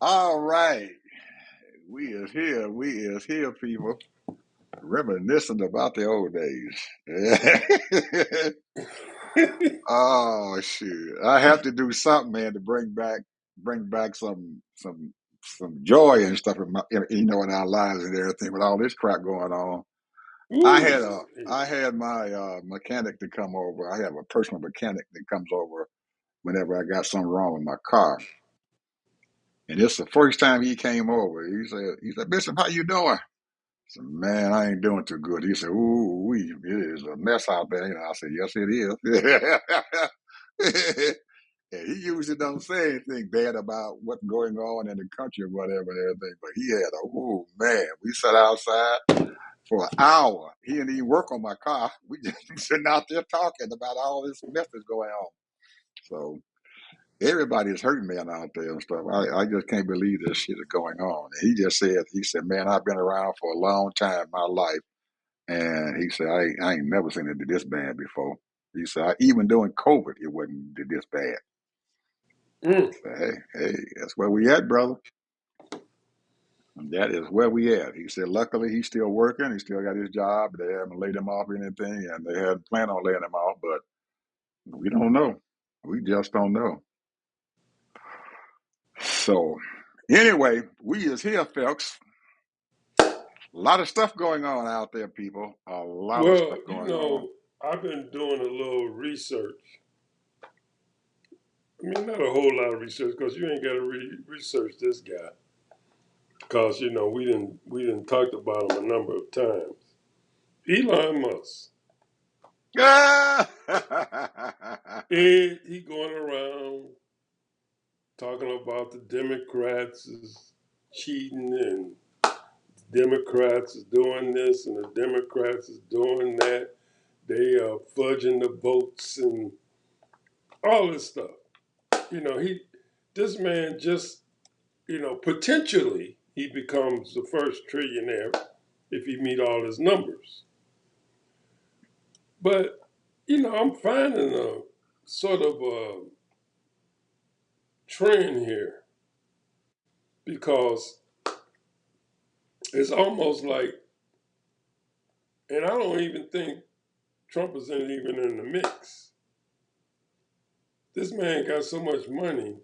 All right. We is here. We is here, people. Reminiscing about the old days. Oh shoot. I have to do something, man, to bring back some joy and stuff in our lives and everything with all this crap going on. I Ooh, had a I had my mechanic to come over. I have a personal mechanic that comes over whenever I got something wrong with my car. And it's the first time he came over. He said, Bishop, how you doing? I said, man, I ain't doing too good. He said, ooh, it is a mess out there. I said, yes, it is. And he usually don't say anything bad about what's going on in the country or whatever and everything. But he had oh man, we sat outside for an hour. He didn't even work on my car. We just sitting out there talking about all this mess that's going on. So everybody is hurting man out there and stuff. I just can't believe this shit is going on. And he said, man, I've been around for a long time in my life. And he said, I ain't never seen it this bad before. He said, even during COVID, it wasn't this bad. mm, I said, hey, that's where we at, brother. That is where we at. He said, luckily, he's still working. He still got his job. They haven't laid him off or anything, and they hadn't planned on laying him off, but we don't know. We just don't know. So, anyway, we is here, folks. A lot of stuff going on out there, people. A lot of stuff well, going on. I've been doing a little research. I mean, not a whole lot of research because you ain't got to research this guy because we didn't talked about him a number of times. Elon Musk, Ah! he going around talking about the Democrats is cheating and Democrats is doing this and the Democrats is doing that. They are fudging the votes and all this stuff. He this man just potentially he becomes the first trillionaire if he meet all his numbers. But I'm finding a sort of a trend here because it's almost like, and I don't even think Trump is even in the mix. This man got so much money,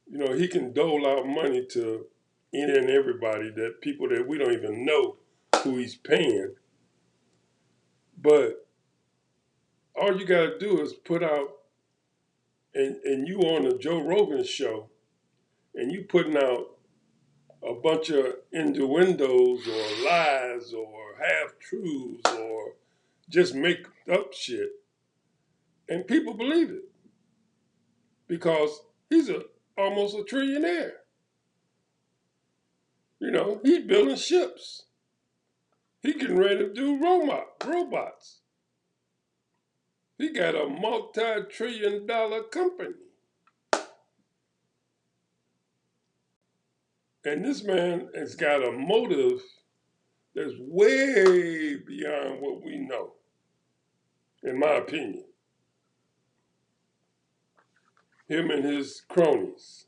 he can dole out money to any and everybody, that people that we don't even know who he's paying. But all you got to do is put out, and you on the Joe Rogan show, and you putting out a bunch of innuendos or lies or half truths or just make up shit, and people believe it because he's almost a trillionaire. He's building ships. He getting ready to do robots. He got a multi-trillion-dollar company. And this man has got a motive that's way beyond what we know, in my opinion. Him and his cronies.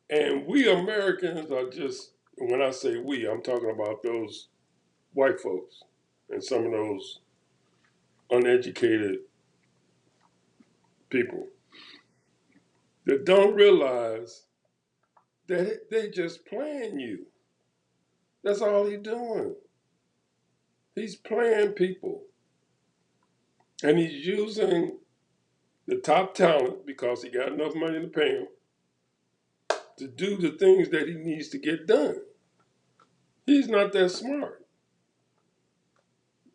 And we Americans are just, when I say we, I'm talking about those white folks and some of those uneducated people that don't realize that they just playing you. That's all he's doing. He's playing people. And he's using the top talent because he got enough money to pay him to do the things that he needs to get done. He's not that smart.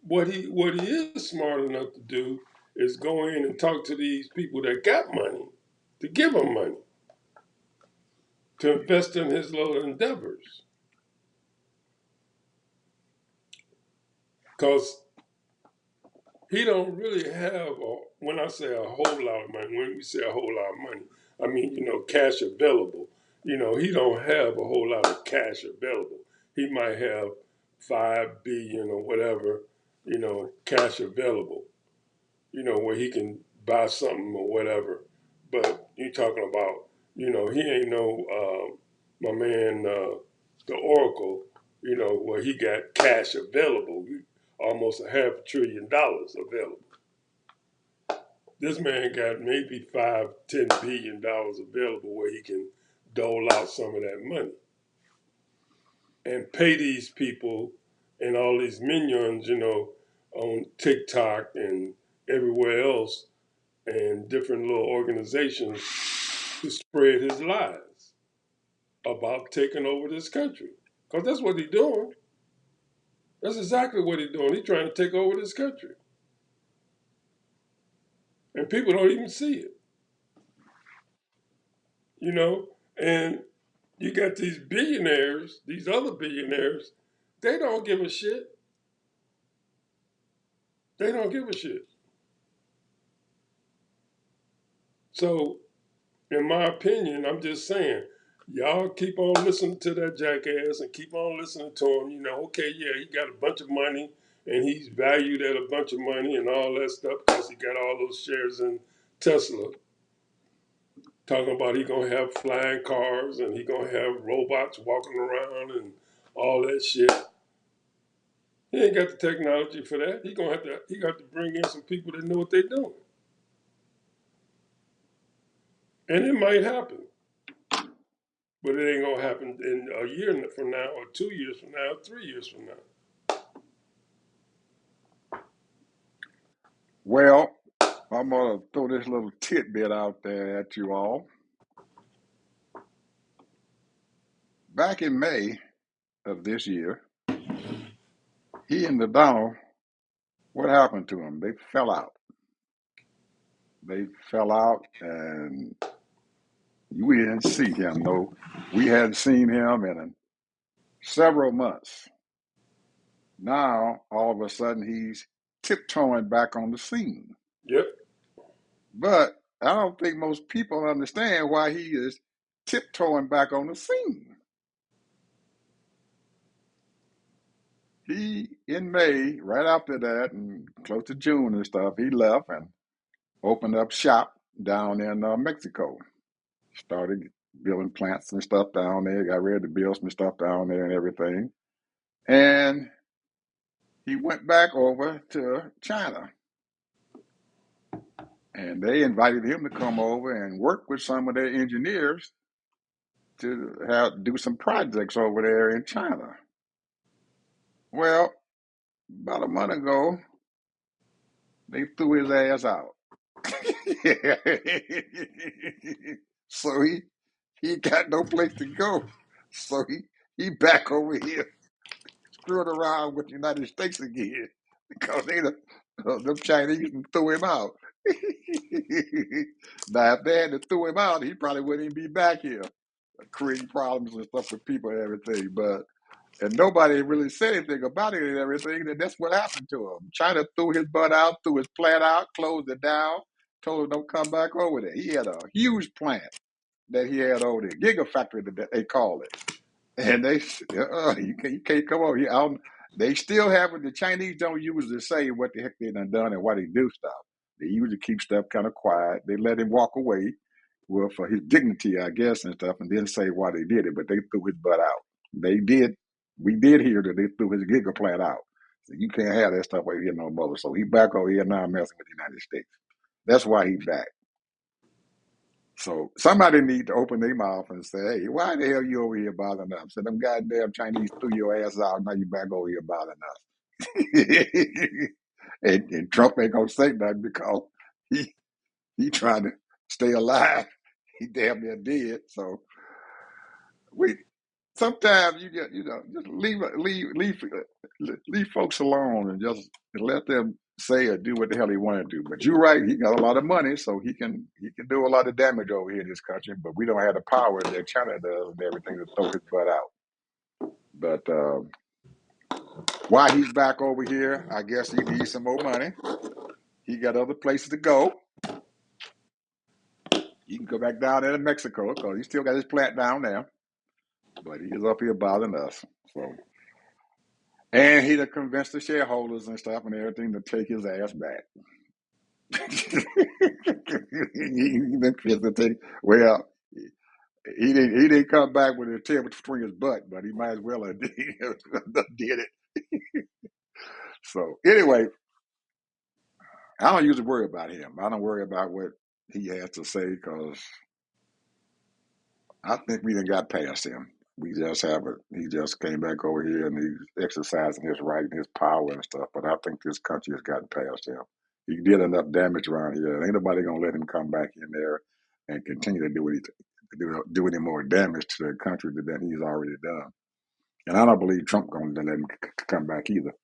What he is smart enough to do is go in and talk to these people that got money to give him money to invest in his little endeavors. Because he don't really have when I say a whole lot of money, when we say a whole lot of money, I mean, cash available. He don't have a whole lot of cash available. He might have 5 billion or whatever, cash available, where he can buy something or whatever. But you're talking about, He ain't no my man, the Oracle. Where he got cash available, almost $500 billion available. This man got maybe $5-10 billion available where he can dole out some of that money and pay these people and all these minions, on TikTok and everywhere else and different little organizations to spread his lies about taking over this country. Because that's what he's doing. That's exactly what he's doing. He's trying to take over this country. And people don't even see it, And you got these billionaires, these other billionaires, they don't give a shit. They don't give a shit. So, in my opinion, I'm just saying, y'all keep on listening to that jackass and keep on listening to him. Okay, yeah, he got a bunch of money and he's valued at a bunch of money and all that stuff because he got all those shares in Tesla. Talking about he gonna have flying cars and he gonna have robots walking around and all that shit. He ain't got the technology for that. He got to bring in some people that know what they're doing. And it might happen. But it ain't gonna happen in a year from now, or 2 years from now, or 3 years from now. Well, I'm going to throw this little tidbit out there at you all. Back in May of this year, he and the Donald, what happened to them? They fell out. They fell out, and we didn't see him. No, we hadn't seen him in several months. Now, all of a sudden, he's tiptoeing back on the scene. Yep. But I don't think most people understand why he is tiptoeing back on the scene. He, in May, right after that, and close to June and stuff, he left and opened up shop down in Mexico. Started building plants and stuff down there. Got ready to build some stuff down there and everything. And he went back over to China. And they invited him to come over and work with some of their engineers to do some projects over there in China. Well, about a month ago, they threw his ass out. So he got no place to go. So he back over here screwing around with the United States again because them Chinese threw him out. Now, if they had to throw him out, he probably wouldn't even be back here creating problems and stuff with people and everything. And nobody really said anything about it and everything. And that's what happened to him. China threw his butt out, threw his plant out, closed it down, told him don't come back over there. He had a huge plant that he had over there, gigafactory that they call it. And they, you can't come over here. They still have it. The Chinese don't usually say what the heck they done and why they do stuff. They usually keep stuff kind of quiet. They let him walk away, well, for his dignity, I guess, and stuff, and then say why they did it. But they threw his butt out. They did. We did hear that they threw his giga plant out. So you can't have that stuff over here no more. So he back over here now messing with the United States. That's why he back. So somebody need to open their mouth and say, hey, why the hell you over here bothering us? So them goddamn Chinese threw your ass out, now you back over here bothering us. and Trump ain't gonna say nothing because he trying to stay alive. He damn near dead. So we sometimes you get just leave folks alone and just let them say or do what the hell they want to do. But you're right, he got a lot of money, so he can do a lot of damage over here in this country. But we don't have the power that China does and everything to throw his butt out. But while he's back over here, I guess he needs some more money. He got other places to go. He can go back down there to Mexico because he still got his plant down there. But he is up here bothering us. So, and he'd have convinced the shareholders and stuff and everything to take his ass back. Well, He didn't come back with his tail between his butt, but he might as well have did it. So anyway, I don't usually worry about him. I don't worry about what he has to say because I think we done got past him. We just haven't. He just came back over here and he's exercising his right and his power and stuff. But I think this country has gotten past him. He did enough damage around here. Ain't nobody gonna let him come back in there and continue to do any more damage to the country than he's already done. And I don't believe Trump gonna let him come back either.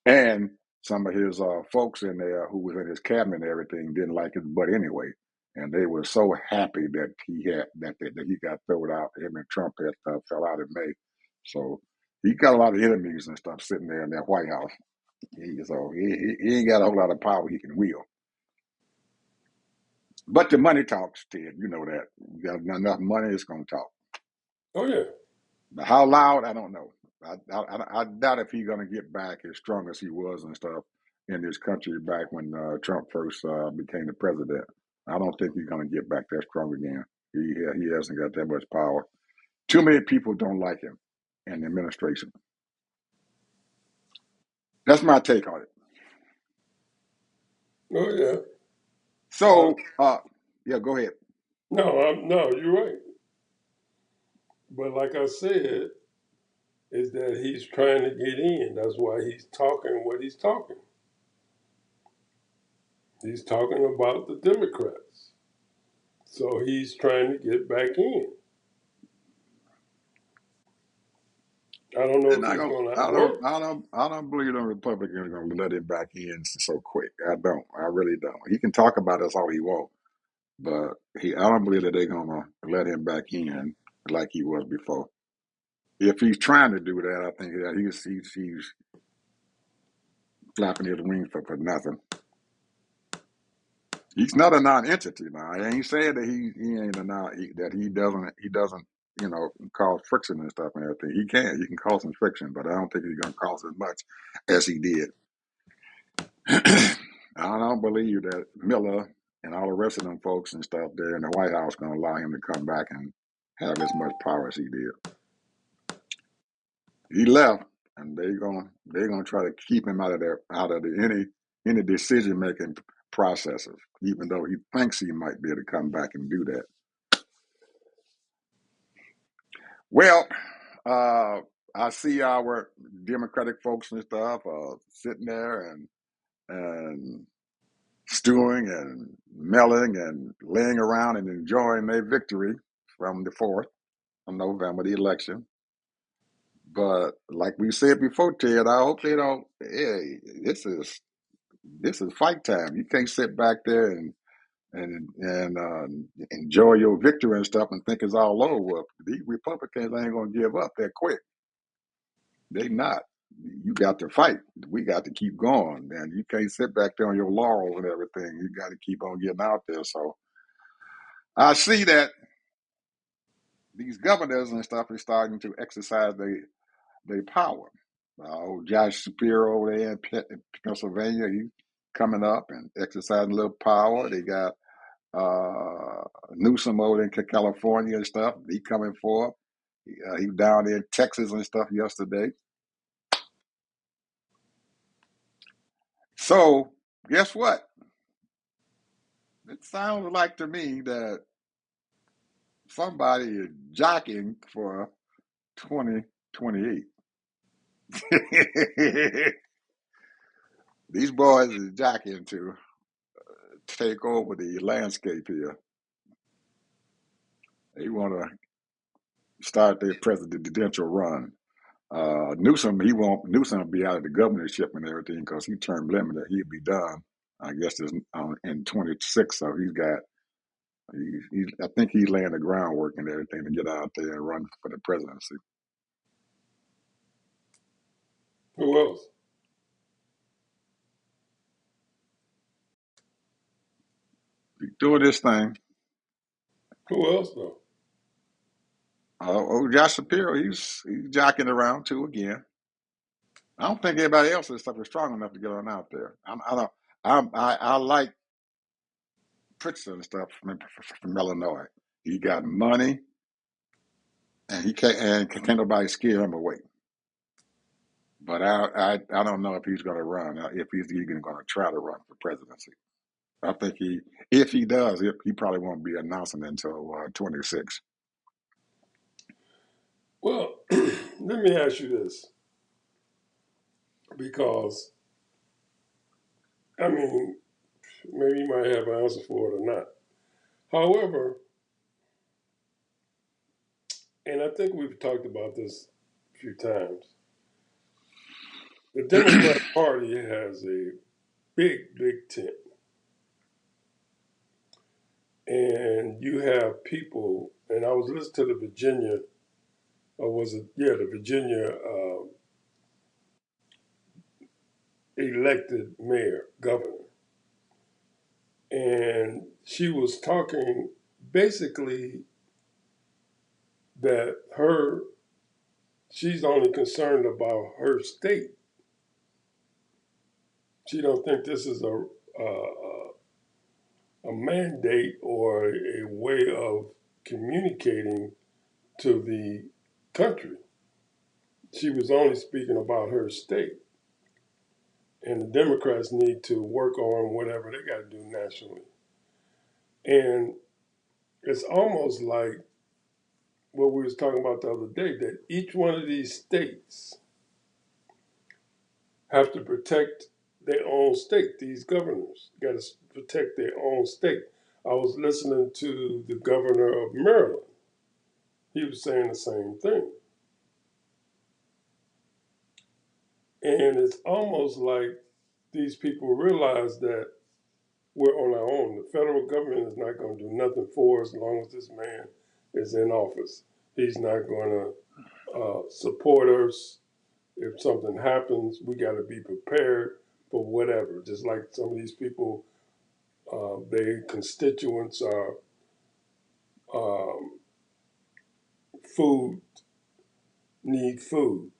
And some of his folks in there who was in his cabinet and everything didn't like his butt anyway. And they were so happy that he got thrown out. Him and Trump had fell out in May. So he got a lot of enemies and stuff sitting there in that White House. He ain't got a whole lot of power he can wield. But the money talks, Ted. You know that. You got enough money, it's going to talk. Oh yeah. But how loud, I don't know. I doubt if he's going to get back as strong as he was and stuff in this country back when Trump first became the president. I don't think he's going to get back that strong again. He hasn't got that much power. Too many people don't like him and the administration. That's my take on it. Oh yeah. Uh, So, yeah, go ahead. no, you're right. But like I said, is that he's trying to get in. That's why he's talking what he's talking. He's talking about the Democrats. So he's trying to get back in. I don't know And if I it's don't, going to I don't, work. I don't, I don't believe the Republicans are going to let him back in so quick. I don't. I really don't. He can talk about us all he wants. But I don't believe that they're gonna let him back in like he was before. If he's trying to do that, I think that he's flapping his wings for nothing. He's not a non-entity now. I ain't saying that he ain't a non that he doesn't cause friction and stuff and everything. He can cause some friction, but I don't think he's gonna cause as much as he did. I don't believe that Miller and all the rest of them folks and stuff there in the White House gonna allow him to come back and have as much power as he did. He left, and they're gonna try to keep him any decision making processes, even though he thinks he might be able to come back and do that. Well, I see our Democratic folks and stuff sitting there and stewing and melting and laying around and enjoying their victory from the 4th of November, the election. But like we said before, Ted, I hope they don't. Hey, this is fight time. You can't sit back there and enjoy your victory and stuff and think it's all over. Well, these Republicans ain't gonna give up that quick. They not. You got to fight. We got to keep going, and you can't sit back there on your laurels and everything. You got to keep on getting out there. So I see that these governors and stuff are starting to exercise their power. Josh Shapiro over there in Pennsylvania, he's coming up and exercising a little power. They got Newsom over in California and stuff. He coming forth. He was down there in Texas and stuff yesterday. So guess what? It sounds like to me that somebody is jockeying for 2028. These boys is jockeying to take over the landscape here. They want to start their presidential run. Newsom will be out of the governorship and everything because he term limited. He'll be done, I guess, in 26. So I think he's laying the groundwork and everything to get out there and run for the presidency. Who else? He's doing this thing. Who else though? Josh Shapiro, he's jockeying around too again. I don't think anybody else is strong enough to get on out there. I don't. I like Pritchard and stuff from Illinois. He got money. and he can't nobody scare him away. But I don't know if he's going to run, if he's even going to try to run for presidency. I think if he does, he probably won't be announcing until 26. Well, let me ask you this, because I mean, maybe you might have an answer for it or not. However, and I think we've talked about this a few times, the Democrat Party has a big, big tent. And you have people, and I was listening to the Virginia, or was it, yeah, the Virginia elected mayor, governor. And she was talking basically that she's only concerned about her state. She don't think this is a mandate or a way of communicating to the country. She was only speaking about her state. And the Democrats need to work on whatever they got to do nationally. And it's almost like what we was talking about the other day, that each one of these states have to protect their own state. These governors got to protect their own state. I was listening to the governor of Maryland. He was saying the same thing. And it's almost like these people realize that we're on our own. The federal government is not going to do nothing for us as long as this man is in office. He's not going to support us. If something happens, we got to be prepared for whatever. Just like some of these people, their constituents are um, food, need food.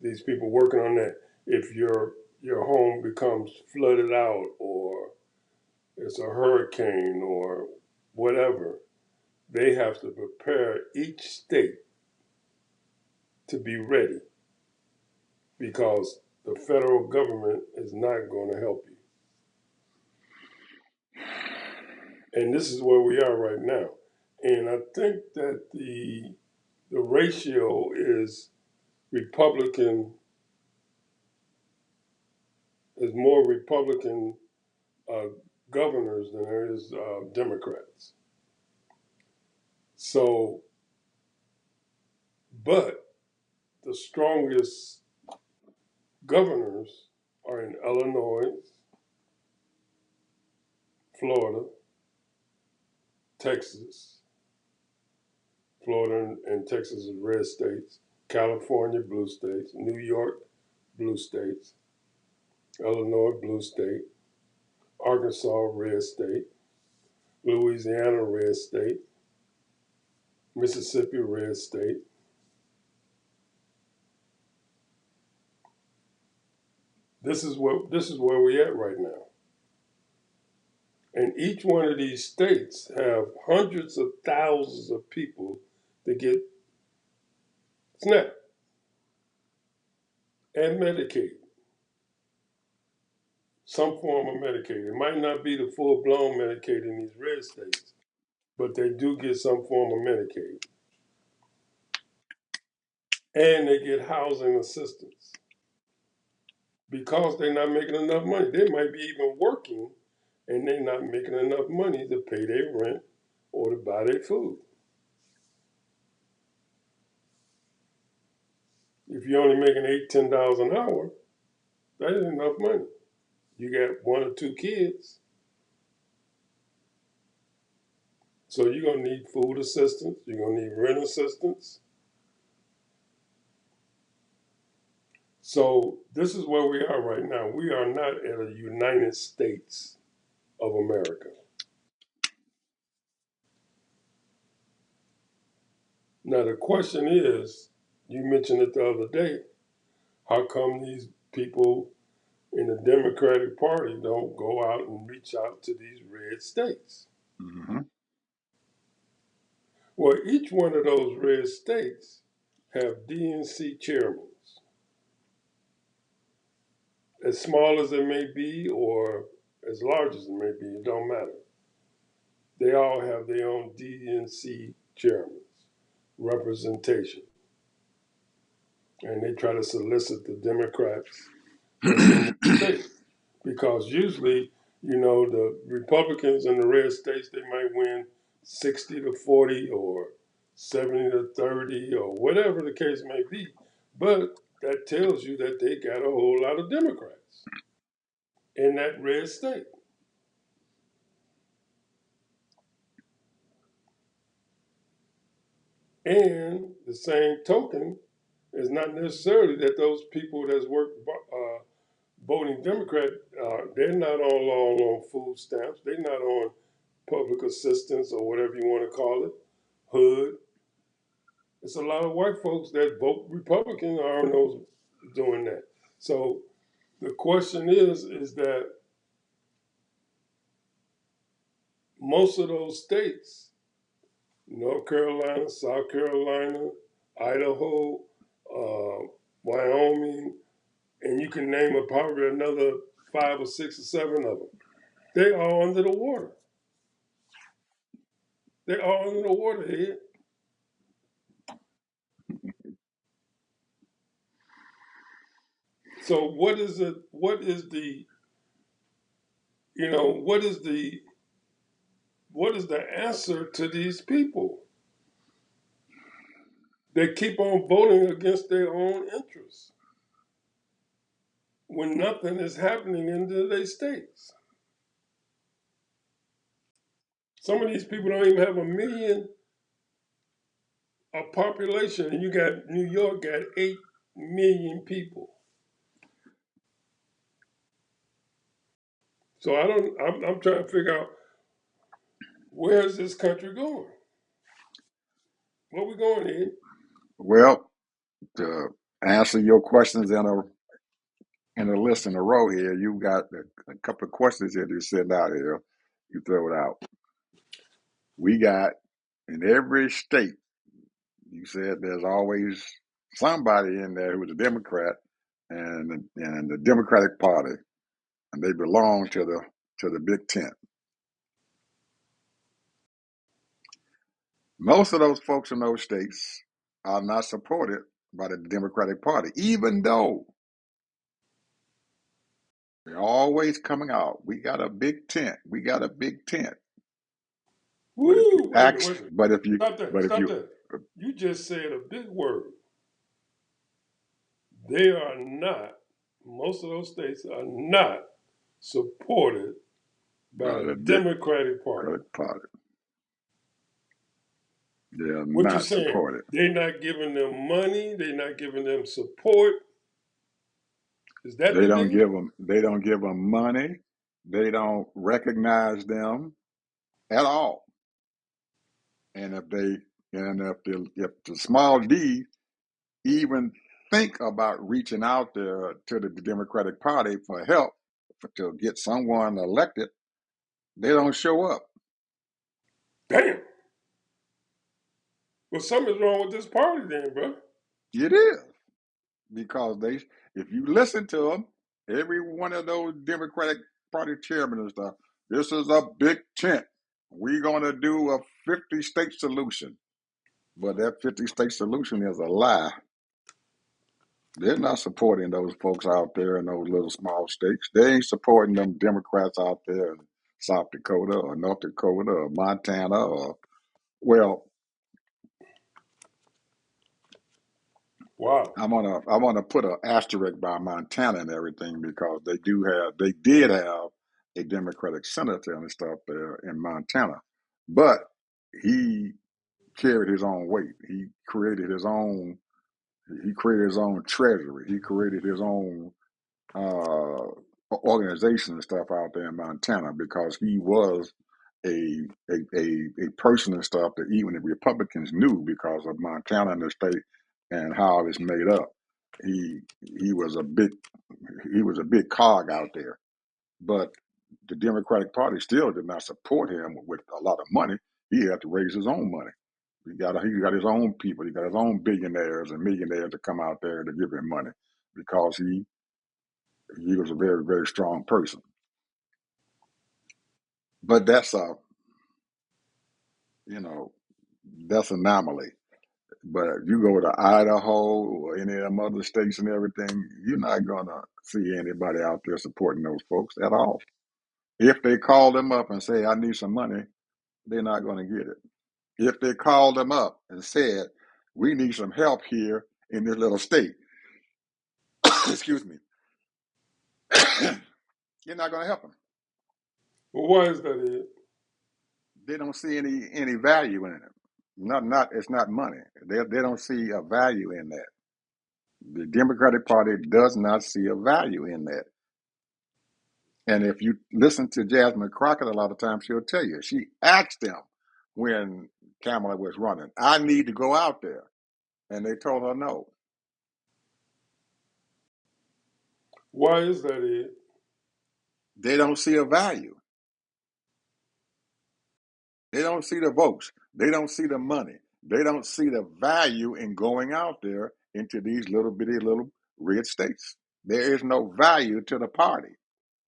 These people working on that. If your home becomes flooded out, or it's a hurricane, or whatever, they have to prepare each state to be ready, because the federal government is not going to help you. And this is where we are right now. And I think that the ratio is Republican, is more Republican uh, governors than there is Democrats. So, but the strongest governors are in Illinois, Florida, Texas. Florida and Texas are red states. California, blue states. New York, blue states. Illinois, blue state. Arkansas, red state. Louisiana, red state. Mississippi, red state. This is where we at right now. And each one of these states have hundreds of thousands of people that get SNAP and Medicaid, some form of Medicaid. It might not be the full blown Medicaid in these red states, but they do get some form of Medicaid. And they get housing assistance because they're not making enough money. They might be even working and they're not making enough money to pay their rent or to buy their food. If you're only making $8, $10 an hour, that ain't enough money. You got one or two kids, so you're gonna need food assistance. You're gonna need rent assistance. So this is where we are right now. We are not at a United States of America. Now the question is, you mentioned it the other day, how come these people in the Democratic Party don't go out and reach out to these red states? Mm-hmm. Well, each one of those red states have DNC chairmen, as small as they may be or as large as it may be, it don't matter. They all have their own DNC chairmen, representation, and they try to solicit the Democrats that's in the state because usually, the Republicans in the red states they might win 60-40 or 70-30 or whatever the case may be, but that tells you that they got a whole lot of Democrats in that red state. And the same token is not necessarily that those people that's voting Democrat, they're not all on food stamps. They're not on public assistance or whatever you want to call it, HUD. It's a lot of white folks that vote Republican are on those doing that. So the question is that most of those states, North Carolina, South Carolina, Idaho, Wyoming, and you can name probably another 5 or 6 or 7 of them. They are under the water. They are under the water here. So what is it? What is the what is the answer to these people? They keep on voting against their own interests when nothing is happening in their states. Some of these people don't even have a million of population, and you got New York got 8 million people. So I'm trying to figure out where is this country going? Where we going in? Well, to answer your questions in a list in a row here, you got a couple of questions here to send out here. You throw it out. We got in every state. You said there's always somebody in there who's a Democrat and the Democratic Party, and they belong to the Big Tent. Most of those folks in those states are not supported by the Democratic Party, even though they're always coming out. We got a big tent. We got a big tent. But if you Woo! Wait a minute, wait a minute. Stop there, but if stop you, there. You just said a big word. They are not, most of those states are not supported by the the Democratic Party. Democratic Party, they are What you not saying? supported. They're not giving them money. They're not giving them support. Is that the deal? They don't give them money. They don't recognize them at all. And if the small D even think about reaching out there to the Democratic Party for help to get someone elected, they don't show up. Damn. Well, something's wrong with this party then, bro. It is because if you listen to them, every one of those Democratic Party chairmen and stuff, this is a big tent. We're going to do a 50-state solution. But that 50-state solution is a lie. They're not supporting those folks out there in those little small states. They ain't supporting them Democrats out there in South Dakota or North Dakota or Montana or, well, Wow. I'm gonna put an asterisk by Montana and everything because they did have a Democratic senator and stuff there in Montana, but he carried his own weight. He created his own treasury. He created his own uh, organization and stuff out there in Montana because he was a person and stuff that even the Republicans knew because of Montana and the state and how it's made up. He he was a big he was a big cog out there, but the Democratic Party still did not support him with a lot of money. He had to raise his own money. He got his own people. He got his own billionaires and millionaires to come out there to give him money because he was a very very strong person. But that's a you know that's an anomaly. But if you go to Idaho or any of them other states and everything, you're not gonna see anybody out there supporting those folks at all. If they call them up and say, "I need some money," they're not gonna get it. If they called them up and said, "We need some help here in this little state," excuse me, you're not gonna help them. Well, why is that it? They don't see any value in it. Not it's not money. They don't see a value in that. The Democratic Party does not see a value in that. And if you listen to Jasmine Crockett, a lot of times she'll tell you. She asked them when Kamala was running, "I need to go out there," and they told her no. Why is that it? They don't see a value. They don't see the votes. They don't see the money. They don't see the value in going out there into these little bitty little red states. There is no value to the party.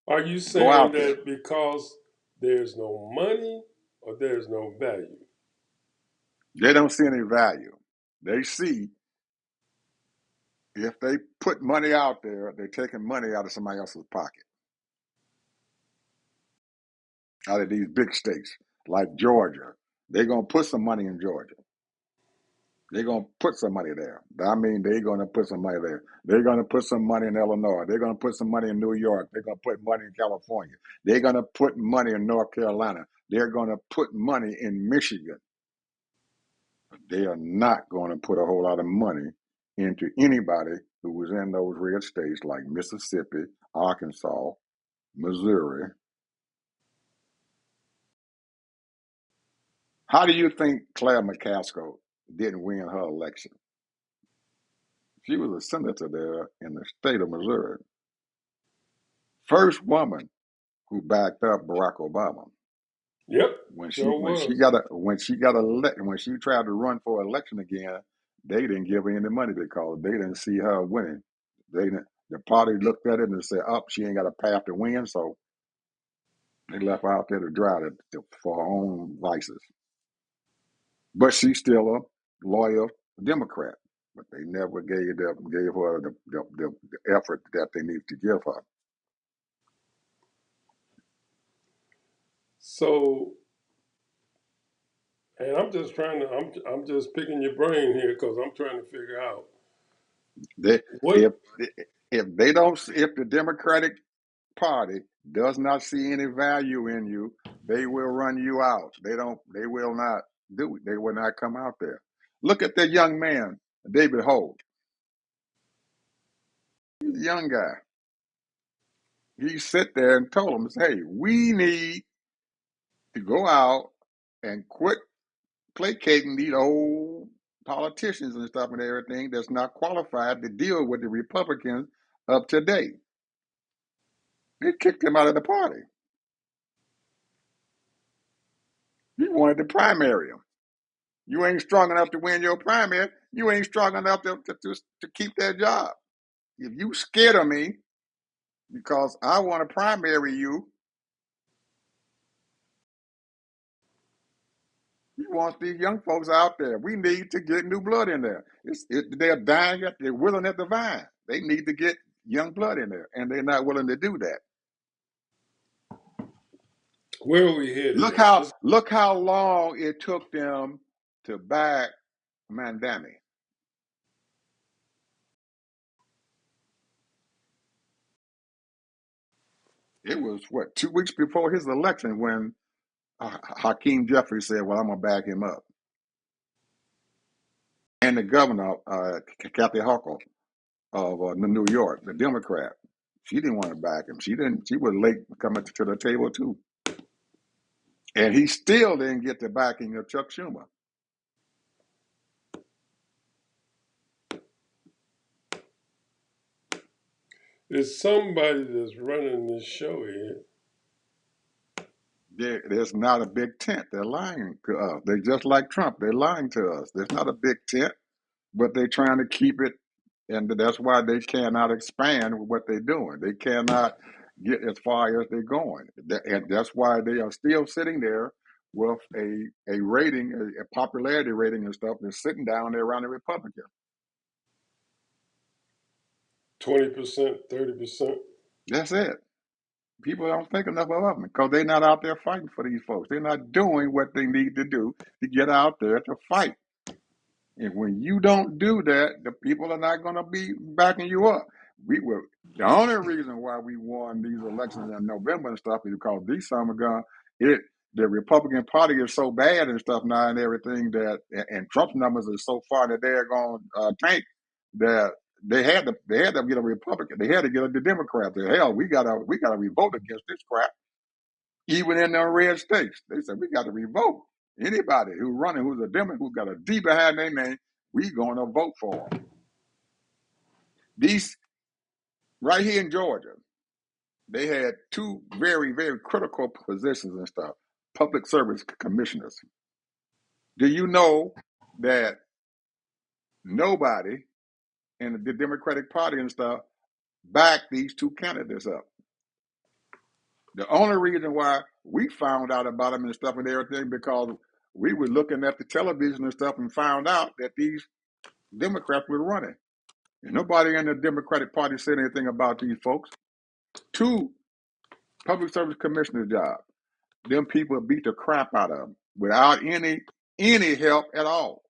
Are you Go saying out there. that because there's no money or there's no value? They don't see any value. They see if they put money out there, they're taking money out of somebody else's pocket, out of these big states like Georgia. They're going to put some money in Georgia. They're going to put some money there. I mean, they're going to put some money there. They're going to put some money in Illinois. They're going to put some money in New York. They're going to put money in California. They're going to put money in North Carolina. They're going to put money in Michigan. They are not going to put a whole lot of money into anybody who was in those red states like Mississippi, Arkansas, Missouri. How do you think Claire McCaskill didn't win her election? She was a senator there in the state of Missouri. First woman who backed up Barack Obama. Yep, When she sure when she was. got a when she tried to run for election again, they didn't give her any money because they didn't see her winning. They didn't. The party looked at it and said, "Up, she ain't got a path to win," so they left her out there to dry for her own vices. But she's still a loyal Democrat. But they never gave her the effort that they need to give her. So, and I'm just picking your brain here because I'm trying to figure out They what. if they don't if the Democratic Party does not see any value in you, they will run you out. They will not do it. They will not come out there. Look at that young man, David Holt. He's a young guy. He sit there and told them, "Hey, we need to go out and quit placating these old politicians and stuff and everything that's not qualified to deal with the Republicans of today." They kicked him out of the party. He wanted to primary him. You ain't strong enough to win your primary. You ain't strong enough to keep that job. If you scared of me because I want to primary you, you want these young folks out there. We need to get new blood in there. They're dying, they're willing at the vine. They need to get young blood in there, and they're not willing to do that. Where are we headed Look at? how This, look how long it took them to back Mandami. It was what 2 weeks before his election when Hakeem Jeffries said, "Well, I'm gonna back him up." And the governor, Kathy Hochul of New York, the Democrat, she didn't want to back him. She didn't. She was late coming to the table too, and he still didn't get the backing of Chuck Schumer. there's somebody that's running this show here. There's not a big tent. They're lying to us. They just like Trump. They're lying to us. There's not a big tent, but they're trying to keep it, and that's why they cannot expand with what they're doing. They cannot get as far as they're going, and that's why they are still sitting there with a rating, a popularity rating and stuff. They're sitting down there around the Republicans. 20%, 30%. That's it. People don't think enough of them because they're not out there fighting for these folks. They're not doing what they need to do to get out there to fight. And when you don't do that, the people are not going to be backing you up. We were the only reason why we won these elections in November and stuff is because these summer gun it the Republican Party is so bad and stuff now and everything that and Trump's numbers are so far that they're going to tank that they had to get a Republican. They had to get the Democrats. Hell, we gotta revolt against this crap. Even in the red states, they said we got to revote. Anybody who's running, who's a Democrat, who's got a D behind their name, we going to vote for them. These right here in Georgia, they had two very, very critical positions and stuff. Public service commissioners. Do you know that nobody in the Democratic Party and stuff backed these two candidates up? The only reason why we found out about them and stuff and everything because we were looking at the television and stuff and found out that these Democrats were running. And nobody in the Democratic Party said anything about these folks. Two public service commissioner jobs. Them people beat the crap out of them without any help at all.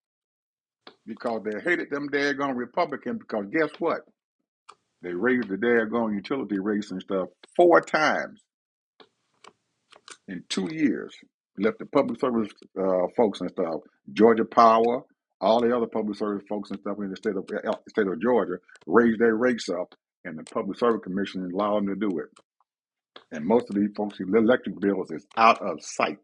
Because they hated them daggone Republicans because guess what? They raised the daggone utility rates and stuff 4 times in 2 years. Left the public service folks and stuff, Georgia Power, all the other public service folks and stuff in the state of Georgia raised their rates up, and the Public Service Commission allowed them to do it. And most of these folks, the electric bills is out of sight.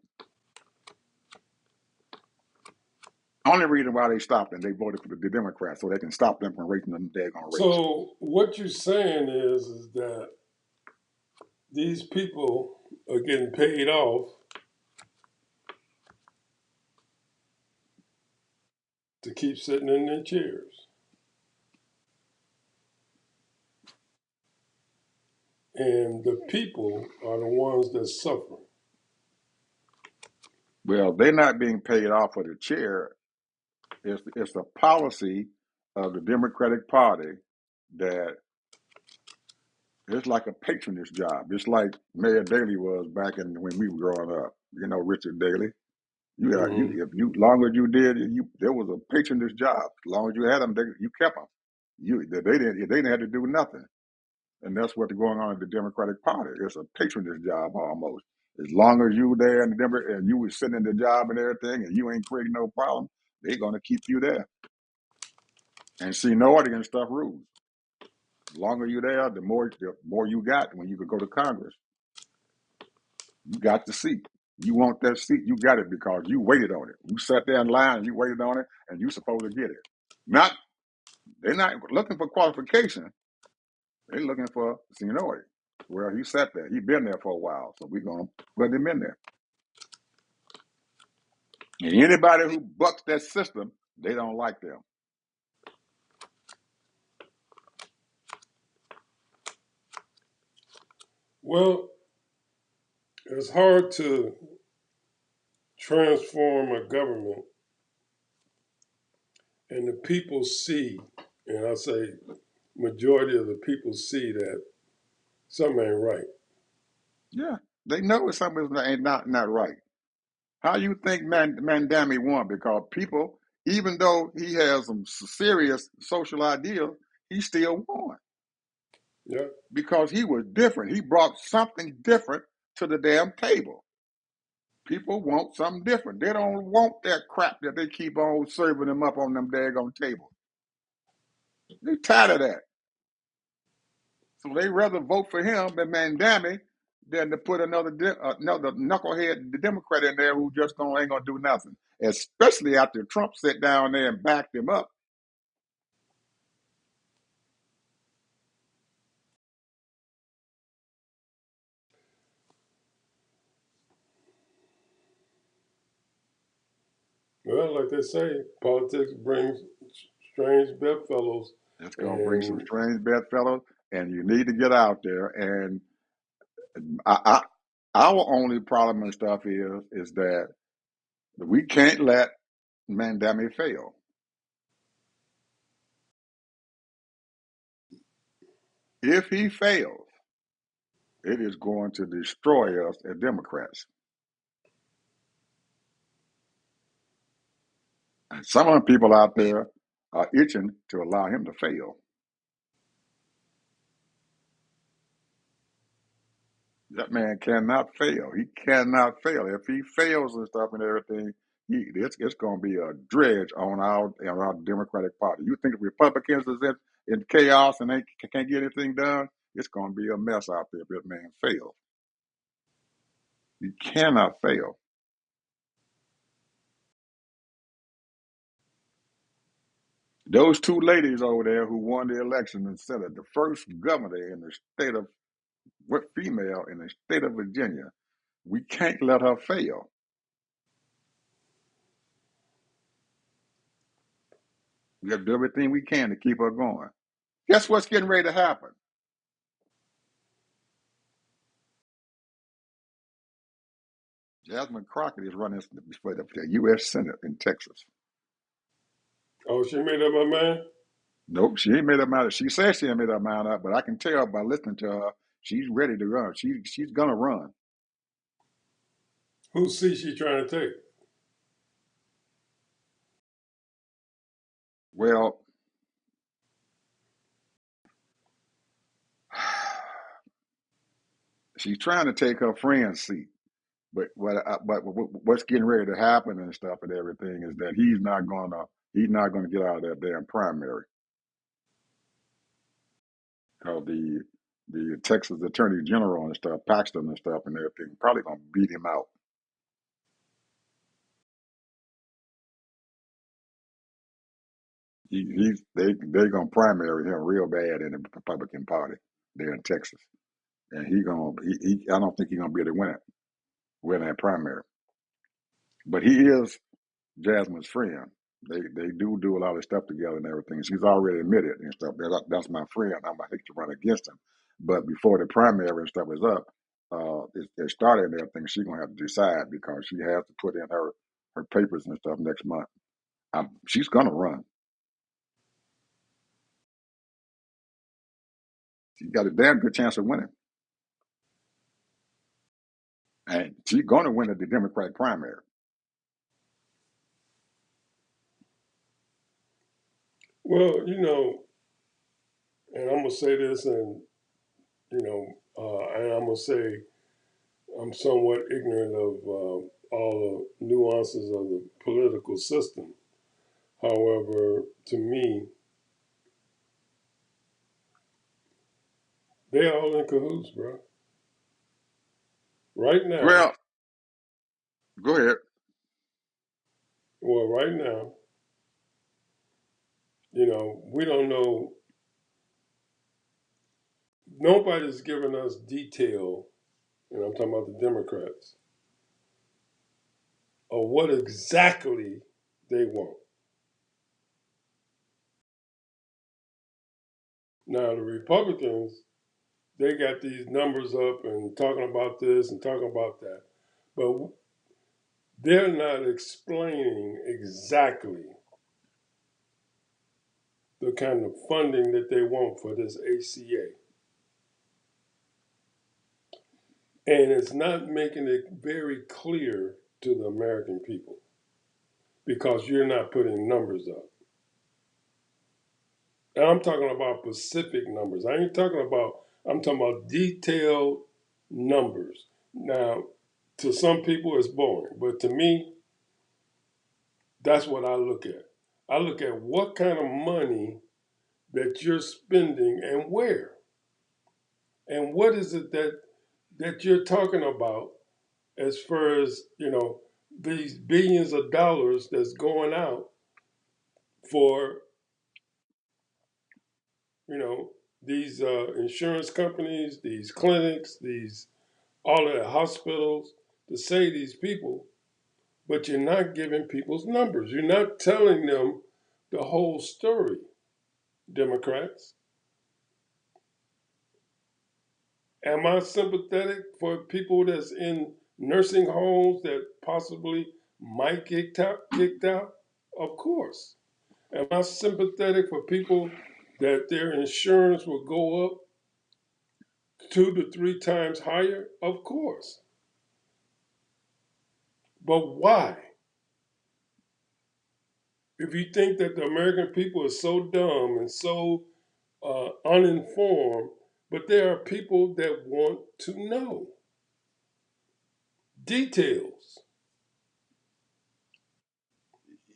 Only reason why they stopped and they voted for the Democrats so they can stop them from raising them daggone rates. So what you're saying is that these people are getting paid off to keep sitting in their chairs. And the people are the ones that suffer. Well, they're not being paid off for the chair. It's a policy of the Democratic Party that it's like a patronage job. It's like Mayor Daley was back in when we were growing up. You know, Richard Daley. Mm-hmm. If you long as you did, there was a patronage job. As long as you had them, you kept them. They didn't have to do nothing, and that's what's going on in the Democratic Party. It's a patronage job almost. As long as you there and you were sitting in the job and everything, and you ain't creating no problem, they're gonna keep you there. And seniority and stuff rules. The longer you're there, the more you got when you could go to Congress. You got the seat. You want that seat, you got it because you waited on it. You sat there in line and you waited on it, and you supposed to get it. Not they're not looking for qualification. They're looking for seniority. Well, he sat there. He been there for a while, so we're gonna put him in there. And anybody who bucks that system, they don't like them. Well, it's hard to transform a government and the people see, and I say majority of the people see that something ain't right. Yeah, they know something ain't not right. How you think Mandami won? Because people, even though he has some serious social ideals, he still won Yeah. because he was different. He brought something different to the damn table. People want something different. They don't want that crap that they keep on serving them up on them daggone table. They're tired of that. So they rather vote for him than Mandami than to put another knucklehead Democrat in there who just ain't gonna do nothing. Especially after Trump sat down there and backed him up. Well, like they say, politics brings strange bedfellows, It's gonna bring some and strange bedfellows, and you need to get out there. And I, our only problem and stuff is that we can't let Mandami fail. If he fails, it is going to destroy us as Democrats. And some of the people out there are itching to allow him to fail. That man cannot fail. He cannot fail. If he fails and stuff and everything, it's going to be a dredge on our Democratic Party. You think the Republicans is in chaos and they can't get anything done? It's going to be a mess out there if that man fails. He cannot fail. Those two ladies over there who won the election and said it, the first governor in the state of what female in the state of Virginia, we can't let her fail. We got to do everything we can to keep her going. Guess what's getting ready to happen? Jasmine Crockett is running for the U.S. Senate in Texas. oh, she made up her mind. Nope, she ain't made up mind. She says she ain't made up mind up, but I can tell by listening to her, she's ready to run. She's gonna run. Whose seat she trying to take? Well, she's trying to take her friend's seat, but what's getting ready to happen and stuff and everything is that he's not gonna get out of that damn primary. Because the Texas Attorney General and stuff, Paxton and stuff and everything, probably gonna beat him out. They're gonna primary him real bad in the Republican Party there in Texas, and I don't think he's gonna be able to win that primary. But he is Jasmine's friend. They do a lot of stuff together and everything. She's already admitted and stuff. That's my friend. I'm gonna hate to run against him, but before the primary and stuff is up, it started and everything. She's gonna have to decide because she has to put in her papers and stuff next month. She's gonna run. She got a damn good chance of winning. And she's going to win at the Democratic primary. Well, and I'm gonna say this, and and I'm gonna say I'm somewhat ignorant of all the nuances of the political system. However, to me, they all in cahoots, bro. Right now, Well, go ahead. well, right now, we don't know. Nobody's giving us detail, and I'm talking about the Democrats, of what exactly they want. Now, the Republicans, they got these numbers up and talking about this and talking about that, but they're not explaining exactly the kind of funding that they want for this ACA. And it's not making it very clear to the American people because you're not putting numbers up. And I'm talking about specific numbers. I'm talking about detailed numbers. Now, to some people, it's boring, but to me, that's what I look at. I look at what kind of money that you're spending and where. And what is it that you're talking about as far as, these billions of dollars that's going out for, you know, these insurance companies, these clinics, these all of the hospitals to save these people. but you're not giving people's numbers. You're not telling them the whole story, Democrats. Am I sympathetic for people that's in nursing homes that possibly might get kicked out? Of course. Am I sympathetic for people that their insurance will go up 2 to 3 times higher? Of course. But why? If you think that the American people are so dumb and so uninformed, but there are people that want to know details.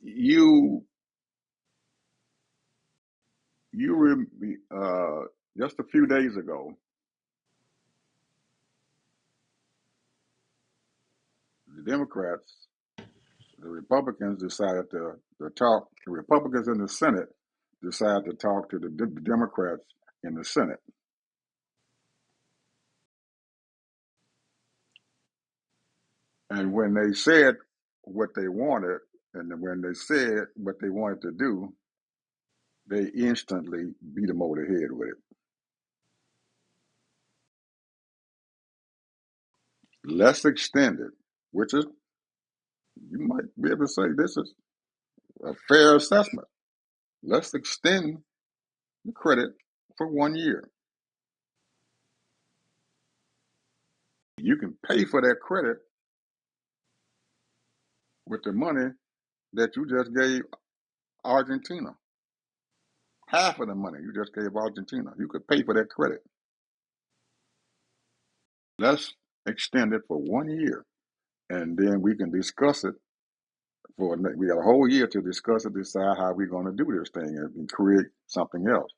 You just a few days ago, the Democrats, the Republicans decided to talk. The Republicans in the Senate decided to talk to the Democrats in the Senate. And when they said what they wanted, and when they said what they wanted to do, they instantly beat them over the head with it. Less extended, which is, you might be able to say this is a fair assessment. Let's extend the credit for 1 year. You can pay for that credit with the money that you just gave Argentina. Half of the money you just gave Argentina. You could pay for that credit. Let's extend it for 1 year, and then we can discuss it we got a whole year to discuss it, decide how we're going to do this thing and create something else.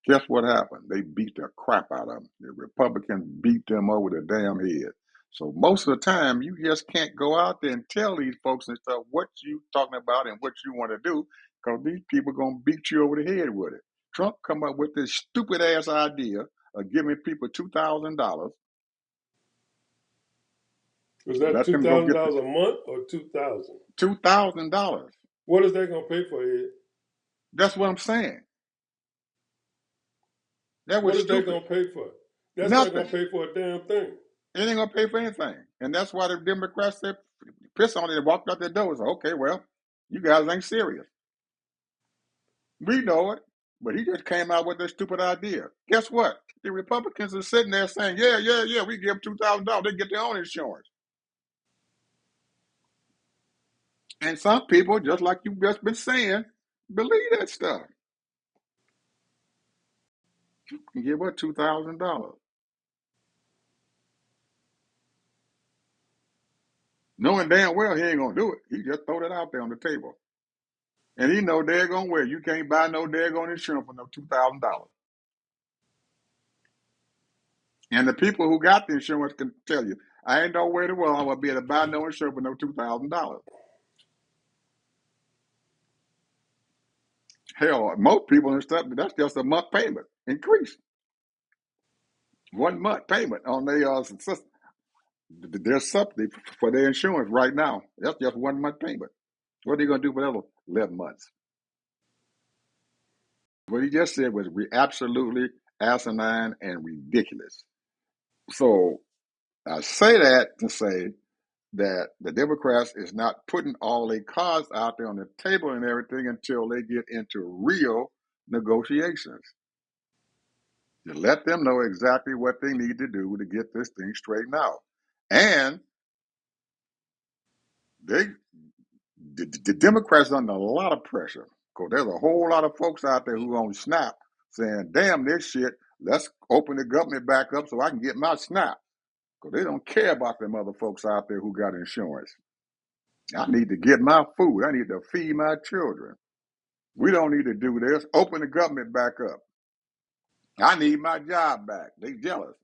Guess what happened? They beat the crap out of them. The Republicans beat them over the damn head. So most of the time, you just can't go out there and tell these folks and stuff what you talking about and what you want to do, because these people are going to beat you over the head with it. Trump come up with this stupid ass idea of giving people $2,000. Was that Let two them go thousand get the dollars a month or 2,000? $2,000. What is that gonna pay for, Ed? That's what I'm saying. That What was is that stupid. gonna pay for? That's not gonna Nothing. pay for a damn thing. It ain't gonna pay for anything. And that's why the Democrats said piss on it and walked out their door and said, okay, well, you guys ain't serious. We know it. But he just came out with this stupid idea. Guess what? The Republicans are sitting there saying, yeah, yeah, yeah, we give them $2,000. They get their own insurance. And some people, just like you've just been saying, believe that stuff. You can give her $2,000. Knowing damn well he ain't gonna do it. He just throw it out there on the table. And he know daggone well you can't buy no daggone insurance for no $2,000. And the people who got the insurance can tell you, I ain't no way in the world I'm gonna be able to buy no insurance for no $2,000. Hell, most people and stuff, that's just a month payment increase. 1 month payment on their subsidy for their insurance right now. That's just 1 month payment. What are they gonna do for the other 11 months? What he just said was absolutely asinine and ridiculous. So I say that to say that the Democrats is not putting all their cards out there on the table and everything until they get into real negotiations. To let them know exactly what they need to do to get this thing straightened out. And they, the Democrats are under a lot of pressure because there's a whole lot of folks out there who on SNAP saying, damn this shit, let's open the government back up so I can get my SNAP. Because they don't care about them other folks out there who got insurance. I need to get my food. I need to feed my children. We don't need to do this. Open the government back up. I need my job back. They jealous.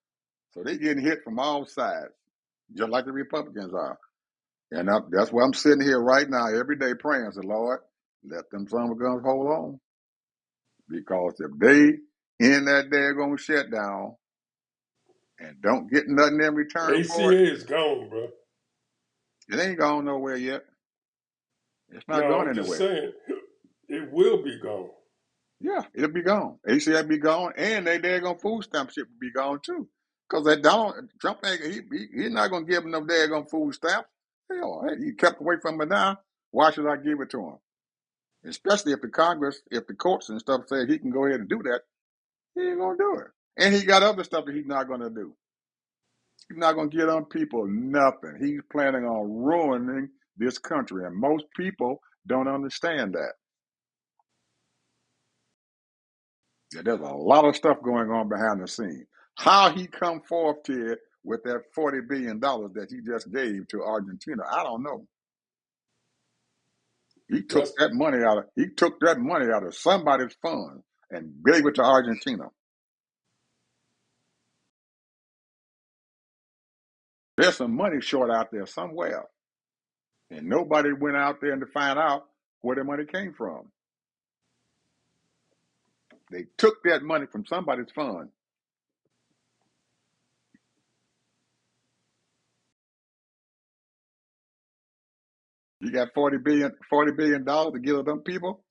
So they getting hit from all sides, just like the Republicans are. And that's why I'm sitting here right now every day praying, say, Lord, let them son of guns hold on. Because if they in that daggone shutdown and don't get nothing in return for it, ACA is gone, bro. it ain't gone nowhere yet. It's not No, going I'm just anywhere. saying it will be gone. Yeah, it'll be gone. ACL be gone, and they daggone food stamp shit will be gone too. Cause that Donald Trump ain't he's not gonna give them no daggone food stamps. Hell, hey, he kept away from it now. Why should I give it to him? Especially if the Congress, if the courts and stuff say he can go ahead and do that, he ain't gonna do it. And he got other stuff that he's not gonna do. He's not gonna get on people nothing. He's planning on ruining this country, and most people don't understand that. Yeah, there's a lot of stuff going on behind the scenes. How he come forth to it with that $40 billion that he just gave to Argentina, I don't know. That's He took that money out of somebody's fund and gave it to Argentina. There's some money short out there somewhere, and nobody went out there to find out where the money came from. They took that money from somebody's fund. You got $40 billion to give to them people,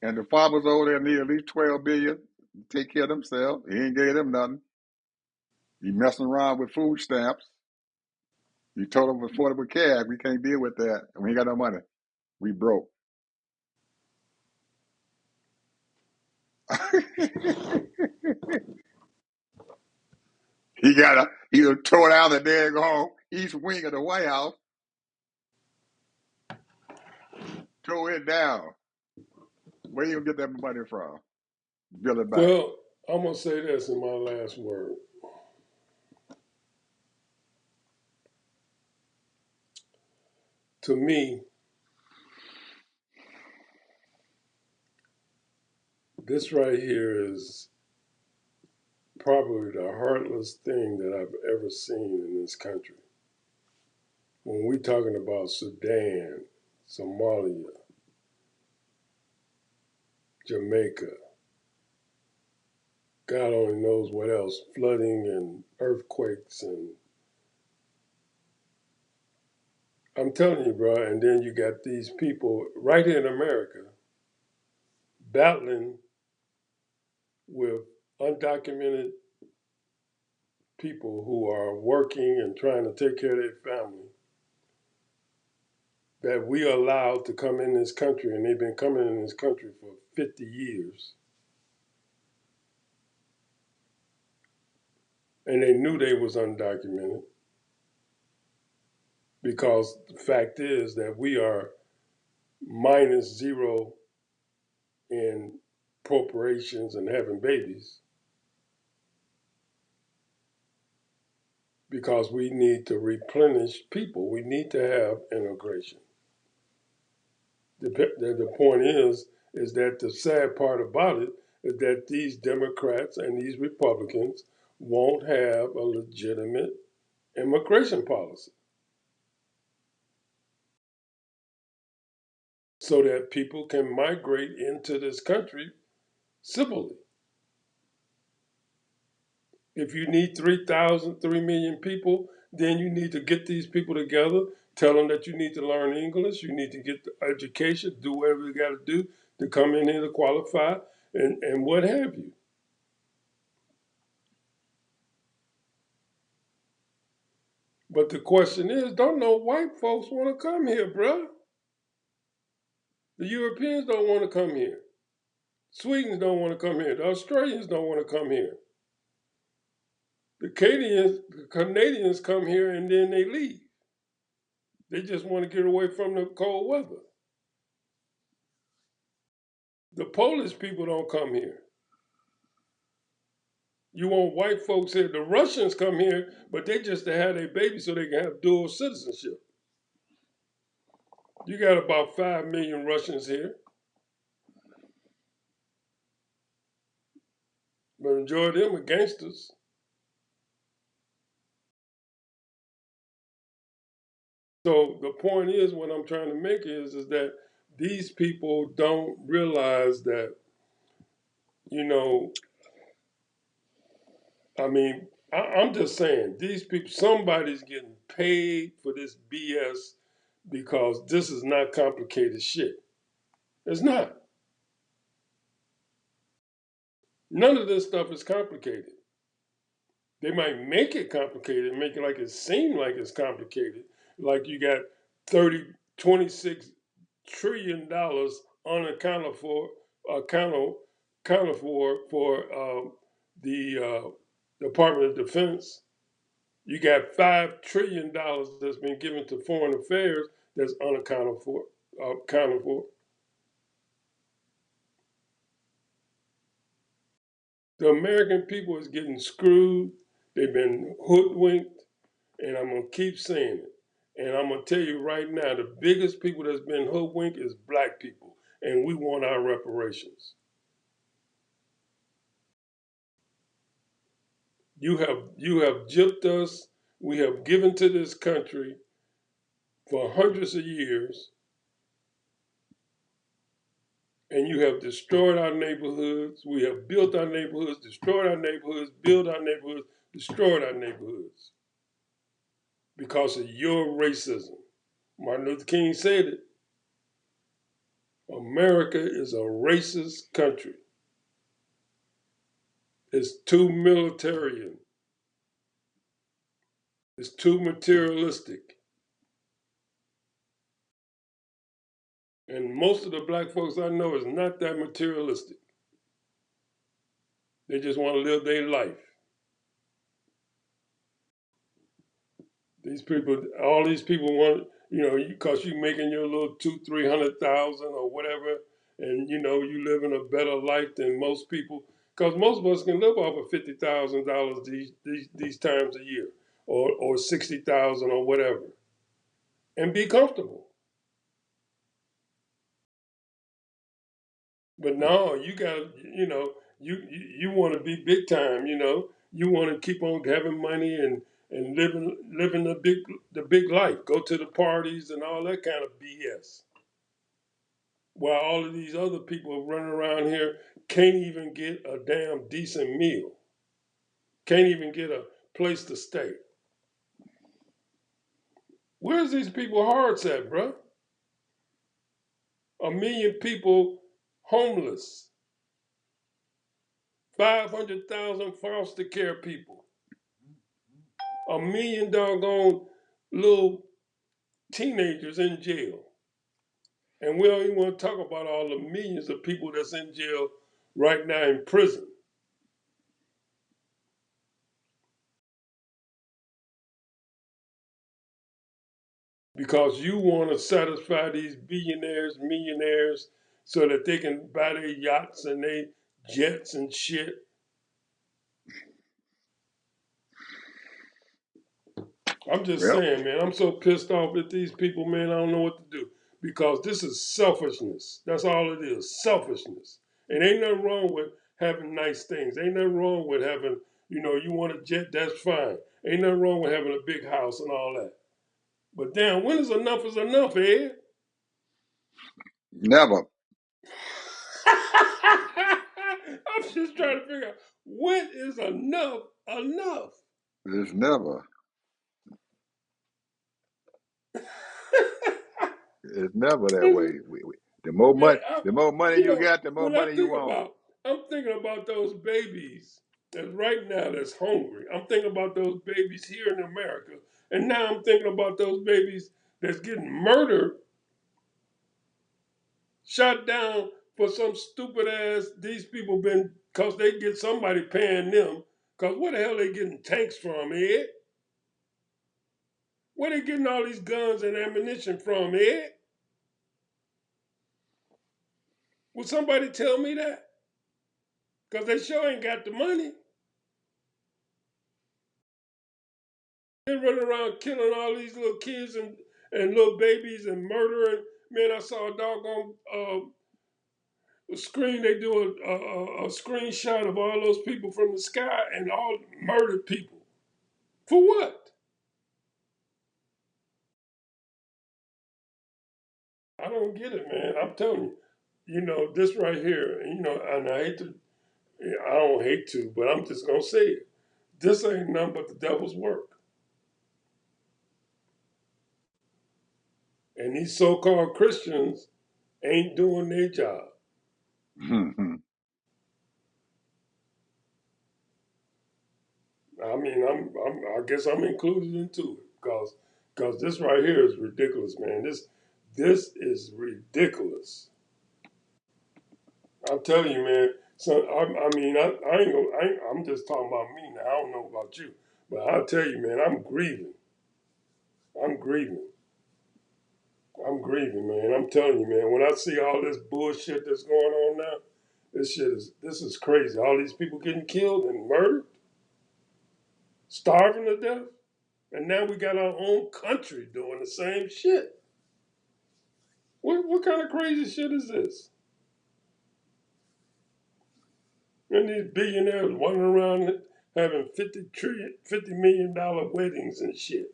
and the farmers over there need at least 12 billion to take care of themselves. He ain't gave them nothing. You messing around with food stamps. You told them affordable care. We can't deal with that. We ain't got no money. We broke. He tore down the daggone east wing of the White House, tore it down. Where you gonna get that money from? Build it back. well. I'm gonna say this in my last word. To me, this right here is probably the heartless thing that I've ever seen in this country. When we're talking about Sudan, Somalia, Jamaica, God only knows what else, flooding and earthquakes, and I'm telling you, bro. And then you got these people right here in America battling with undocumented people who are working and trying to take care of their family that we are allowed to come in this country, and they've been coming in this country for 50 years. And they knew they was undocumented because the fact is that we are minus zero in corporations and having babies because we need to replenish people. We need to have integration. The point is that the sad part about it is that these Democrats and these Republicans won't have a legitimate immigration policy so that people can migrate into this country civilly. If you need 3,000, 3 million people, then you need to get these people together, tell them that you need to learn English, you need to get the education, do whatever you got to do to come in here to qualify, and what have you. But the question is, don't no white folks want to come here, bruh. The Europeans don't want to come here. Swedes don't want to come here. The Australians don't want to come here. The Canadians come here and then they leave. They just want to get away from the cold weather. The Polish people don't come here. You want white folks here. The Russians come here, but they just to have their baby so they can have dual citizenship. You got about 5 million Russians here, but the majority of them are gangsters. So the point is, what I'm trying to make is that these people don't realize that, you know, I mean, I'm just saying, these people, somebody's getting paid for this BS because this is not complicated shit. It's not. None of this stuff is complicated. They might make it complicated, make it like it seem like it's complicated. Like you got 26 trillion dollars unaccounted for, accounted for the Department of Defense. You got $5 trillion that's been given to foreign affairs that's unaccounted for. Accounted for. The American people is getting screwed. They've been hoodwinked, and I'm gonna keep saying it. And I'm gonna tell you right now, the biggest people that's been hoodwinked is black people, and we want our reparations. You have gypped us. We have given to this country for hundreds of years, and you have destroyed our neighborhoods. We have built our neighborhoods, destroyed our neighborhoods, built our neighborhoods, destroyed our neighborhoods because of your racism. Martin Luther King said it. America is a racist country. It's too militarian. It's too materialistic. And most of the black folks I know is not that materialistic. They just want to live their life. All these people want, because you're making your little 200,000-300,000 or whatever, and you live in a better life than most people. Because most of us can live off of $50,000 these times a year, or 60,000 or whatever, and be comfortable. But no, you got you want to be big time. You want to keep on having money and living the big life. Go to the parties and all that kind of BS. While all of these other people running around here can't even get a damn decent meal, can't even get a place to stay. Where's these people hearts at, bro? 1 million people homeless, 500,000 foster care people. 1 million doggone little teenagers in jail. And we don't even want to talk about all the millions of people that's in jail right now in prison. Because you want to satisfy these billionaires, millionaires, so that they can buy their yachts and their jets and shit. I'm just Well, saying, man, I'm so pissed off at these people, man, I don't know what to do. Because this is selfishness. That's all it is, selfishness. And ain't nothing wrong with having nice things. Ain't nothing wrong with having, you want a jet, that's fine. Ain't nothing wrong with having a big house and all that. But damn, when is enough, Ed? never. I'm just trying to figure out when is enough? It's never. It's never that way. The more Man, money, the more money you got, the more when I money you think want. about, I'm thinking about those babies that's right now that's hungry. I'm thinking about those babies here in America, and now I'm thinking about those babies that's getting murdered, shot down for some stupid ass. These people been because they get somebody paying them. Cause where the hell they getting tanks from, Ed? Where they getting all these guns and ammunition from, Ed? Would somebody tell me that? Because they sure ain't got the money. They're running around killing all these little kids and little babies and murdering. Man, I saw a doggone screen. They do a screenshot of all those people from the sky and all murdered people. For what? I don't get it, man. I'm telling you. This right here, and I don't hate to, but I'm just going to say it. This ain't nothing but the devil's work. And these so-called Christians ain't doing their job. I mean, I guess I'm included into it because this right here is ridiculous, man. This is ridiculous. I'm telling you, man. So I mean, I ain't gonna. I'm just talking about me now. I don't know about you, but I'll tell you, man. I'm grieving. I'm grieving. I'm grieving, man. I'm telling you, man. When I see all this bullshit that's going on now, this is crazy. All these people getting killed and murdered, starving to death, and now we got our own country doing the same shit. What kind of crazy shit is this? And these billionaires wandering around having $50 million weddings and shit.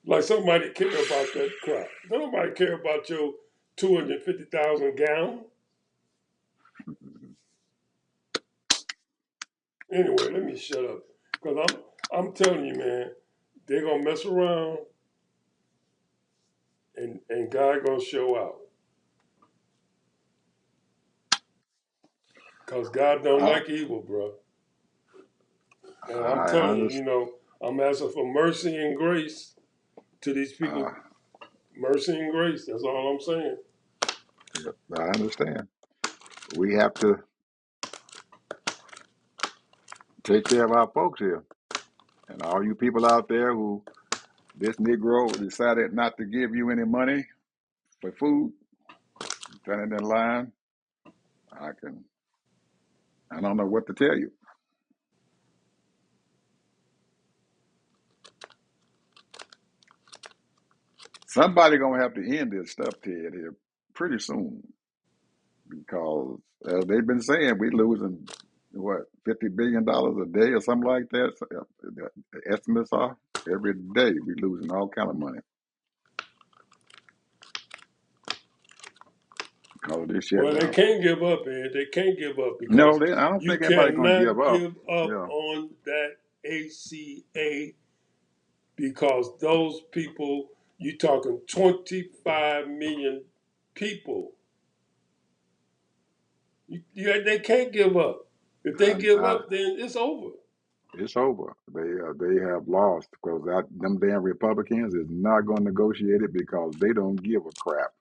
Like somebody care about that crap. Don't nobody care about your 250,000 gallon. Anyway, let me shut up. Because I'm telling you, man, they're gonna mess around and God gonna show out. Because God don't I, like evil, bro. And I'm I telling you, understand. I'm asking for mercy and grace to these people. Mercy and grace. That's all I'm saying. I understand. We have to take care of our folks here. And all you people out there who this Negro decided not to give you any money for food, standing in line, I can, I don't know what to tell you. Somebody gonna have to end this stuff, Ted, here pretty soon because as they've been saying, we losing what $50 billion a day or something like that. So, the estimates are every day we losing all kind of money because of this Well, they shutdown. can't give up, man. They can't give up No, because I don't you think anybody gonna give cannot up. give up Yeah, on that ACA because those people, you talking 25 million people. They can't give up. If they give I, up, then it's over. it's over. They have lost because them damn Republicans is not going to negotiate it because they don't give a crap.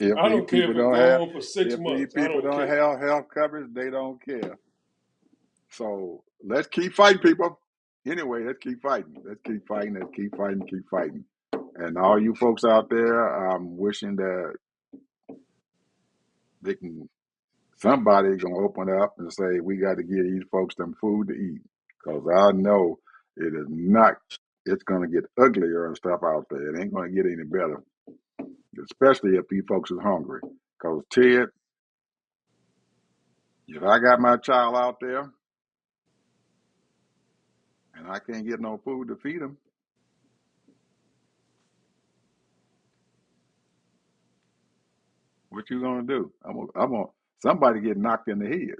if I these don't care people if it don't go have on for six if these months. I people don't don't care. have health coverage, they don't care. So let's keep fighting, people. Anyway, let's keep fighting. Let's keep fighting. Let's keep fighting. Keep fighting. And all you folks out there, I'm wishing that they can. Somebody gonna open up and say we got to give these folks some food to eat, because I know it is not. It's gonna get uglier and stuff out there. It ain't gonna get any better, especially if these folks is hungry. Because Ted, if I got my child out there and I can't get no food to feed him, what you gonna do? I'm gonna somebody get knocked in the head.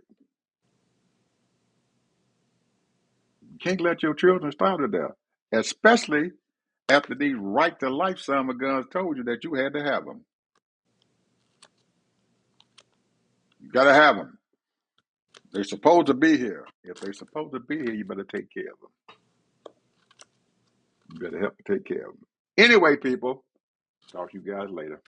You can't let your children starve to death, especially after these right to life summer guns told you that you had to have them. You gotta have them. They're supposed to be here. If they're supposed to be here, you better take care of them. You better help take care of them. Anyway, people, talk to you guys later.